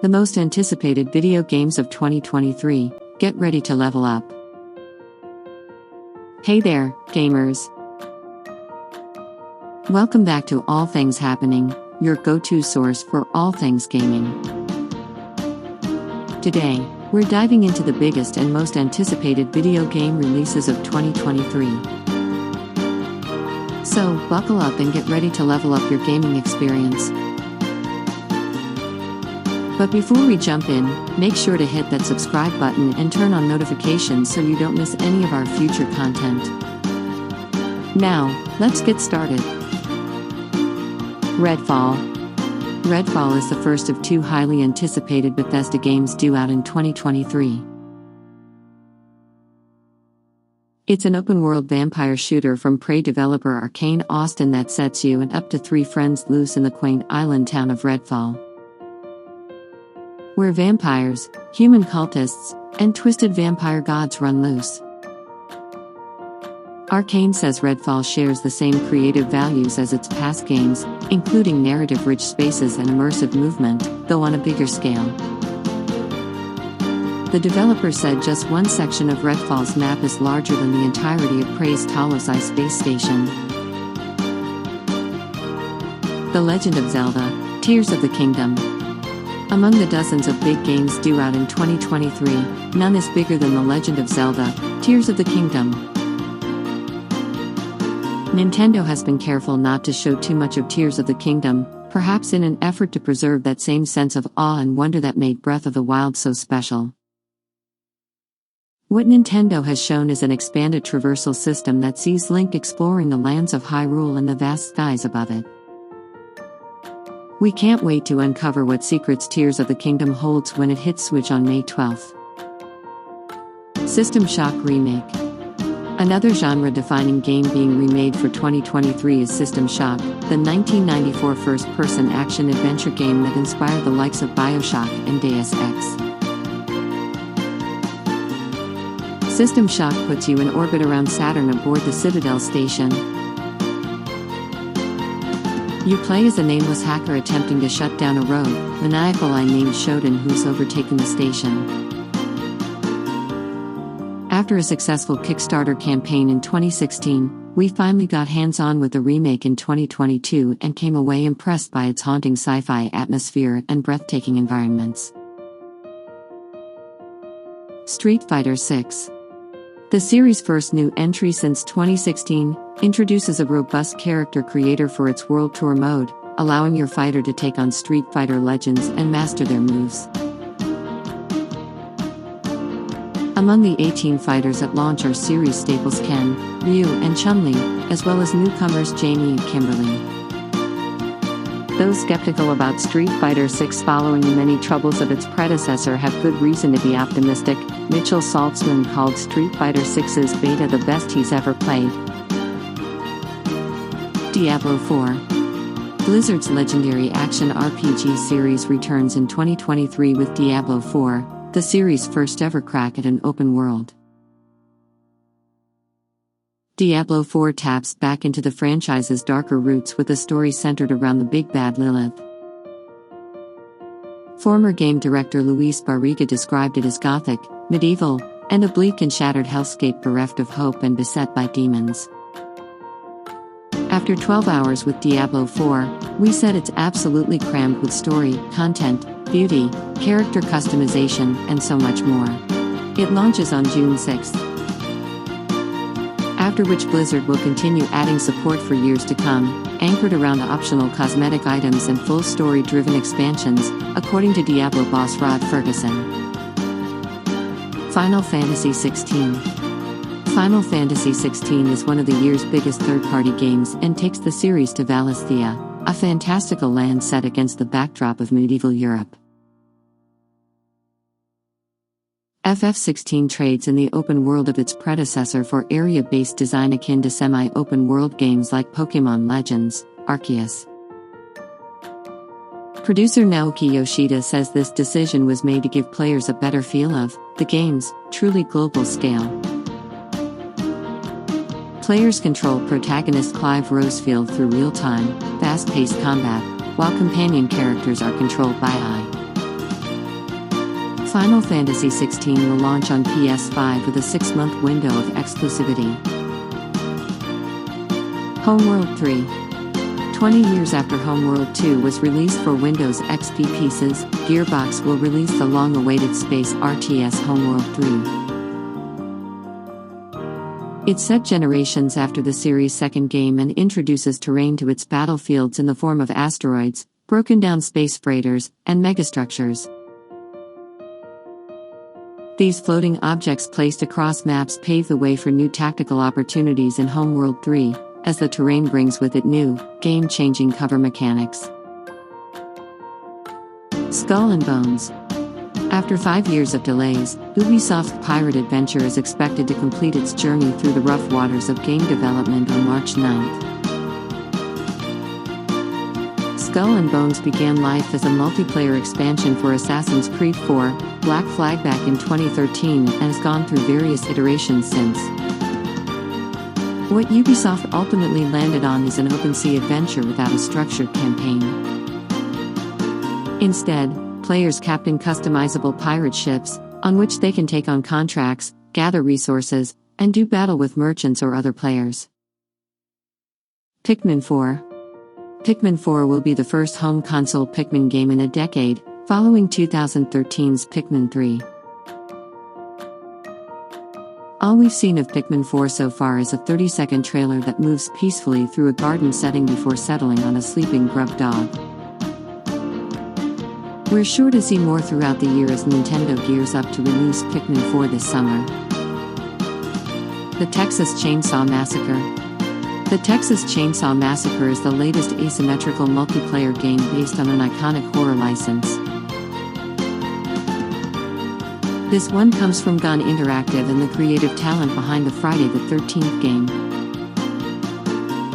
The most anticipated video games of 2023, get ready to level up. Hey there, gamers! Welcome back to All Things Happening, your go-to source for all things gaming. Today, we're diving into the biggest and most anticipated video game releases of 2023. So, buckle up and get ready to level up your gaming experience. But before we jump in, make sure to hit that subscribe button and turn on notifications so you don't miss any of our future content. Now, let's get started. Redfall. Redfall is the first of two highly anticipated Bethesda games due out in 2023. It's an open-world vampire shooter from Prey developer Arcane Austin that sets you and up to 3 friends loose in the quaint island town of Redfall, where vampires, human cultists, and twisted vampire gods run loose. Arcane says Redfall shares the same creative values as its past games, including narrative-rich spaces and immersive movement, though on a bigger scale. The developer said just one section of Redfall's map is larger than the entirety of Prey's Talos I space station. The Legend of Zelda: Tears of the Kingdom. Among the dozens of big games due out in 2023, none is bigger than The Legend of Zelda: Tears of the Kingdom. Nintendo has been careful not to show too much of Tears of the Kingdom, perhaps in an effort to preserve that same sense of awe and wonder that made Breath of the Wild so special. What Nintendo has shown is an expanded traversal system that sees Link exploring the lands of Hyrule and the vast skies above it. We can't wait to uncover what secrets Tears of the Kingdom holds when it hits Switch on May 12th. System Shock Remake. Another genre-defining game being remade for 2023 is System Shock, the 1994 first-person action-adventure game that inspired the likes of BioShock and Deus Ex. System Shock puts you in orbit around Saturn aboard the Citadel station. You play as a nameless hacker attempting to shut down a rogue, maniacal eye named Shodan who's overtaken the station. After a successful Kickstarter campaign in 2016, we finally got hands-on with the remake in 2022 and came away impressed by its haunting sci-fi atmosphere and breathtaking environments. Street Fighter VI. The series' first new entry since 2016, introduces a robust character creator for its World Tour mode, allowing your fighter to take on Street Fighter legends and master their moves. Among the 18 fighters at launch are series staples Ken, Ryu, and Chun-Li, as well as newcomers Jamie and Kimberly. Those skeptical about Street Fighter VI following the many troubles of its predecessor have good reason to be optimistic. Mitchell Saltzman called Street Fighter VI's beta the best he's ever played. Diablo IV. Blizzard's legendary action RPG series returns in 2023 with Diablo IV, the series' first ever crack at an open world. Diablo IV taps back into the franchise's darker roots with a story centered around the big bad Lilith. Former game director Luis Barriga described it as gothic, medieval, and a bleak and shattered hellscape bereft of hope and beset by demons. After 12 hours with Diablo IV, we said it's absolutely crammed with story, content, beauty, character customization, and so much more. It launches on June 6th. After which Blizzard will continue adding support for years to come, anchored around optional cosmetic items and full story-driven expansions, according to Diablo boss Rod Ferguson. Final Fantasy XVI. Final Fantasy XVI is one of the year's biggest third-party games and takes the series to Valisthea, a fantastical land set against the backdrop of medieval Europe. FF16 trades in the open world of its predecessor for area-based design akin to semi-open world games like Pokémon Legends, Arceus. Producer Naoki Yoshida says this decision was made to give players a better feel of the game's truly global scale. Players control protagonist Clive Rosefield through real-time, fast-paced combat, while companion characters are controlled by AI. Final Fantasy XVI will launch on PS5 with a 6-month window of exclusivity. Homeworld 3. 20 years after Homeworld 2 was released for Windows XP PCs, Gearbox will release the long-awaited space RTS Homeworld 3. It's set generations after the series' second game and introduces terrain to its battlefields in the form of asteroids, broken-down space freighters, and megastructures. These floating objects placed across maps pave the way for new tactical opportunities in Homeworld 3, as the terrain brings with it new, game-changing cover mechanics. Skull and Bones. After 5 years of delays, Ubisoft's pirate adventure is expected to complete its journey through the rough waters of game development on March 9th. Skull and Bones began life as a multiplayer expansion for Assassin's Creed IV, Black Flag back in 2013 and has gone through various iterations since. What Ubisoft ultimately landed on is an open-sea adventure without a structured campaign. Instead, players captain customizable pirate ships, on which they can take on contracts, gather resources, and do battle with merchants or other players. Pikmin 4. Pikmin 4 will be the first home console Pikmin game in a decade, following 2013's Pikmin 3. All we've seen of Pikmin 4 so far is a 30-second trailer that moves peacefully through a garden setting before settling on a sleeping grub dog. We're sure to see more throughout the year as Nintendo gears up to release Pikmin 4 this summer. The Texas Chainsaw Massacre. The Texas Chainsaw Massacre is the latest asymmetrical multiplayer game based on an iconic horror license. This one comes from Gone Interactive and the creative talent behind the Friday the 13th game.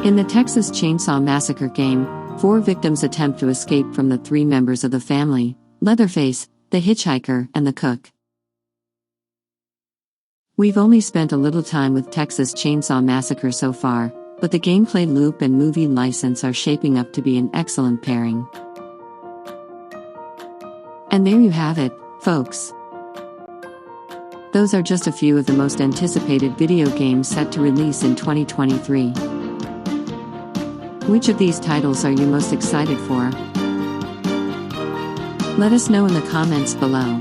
In the Texas Chainsaw Massacre game, 4 victims attempt to escape from the 3 members of the family: Leatherface, the hitchhiker, and the cook. We've only spent a little time with Texas Chainsaw Massacre so far, but the gameplay loop and movie license are shaping up to be an excellent pairing. And there you have it, folks. Those are just a few of the most anticipated video games set to release in 2023. Which of these titles are you most excited for? Let us know in the comments below.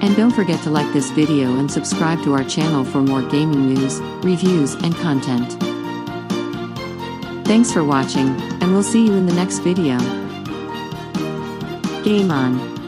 And don't forget to like this video and subscribe to our channel for more gaming news, reviews, and content. Thanks for watching, and we'll see you in the next video. Game on!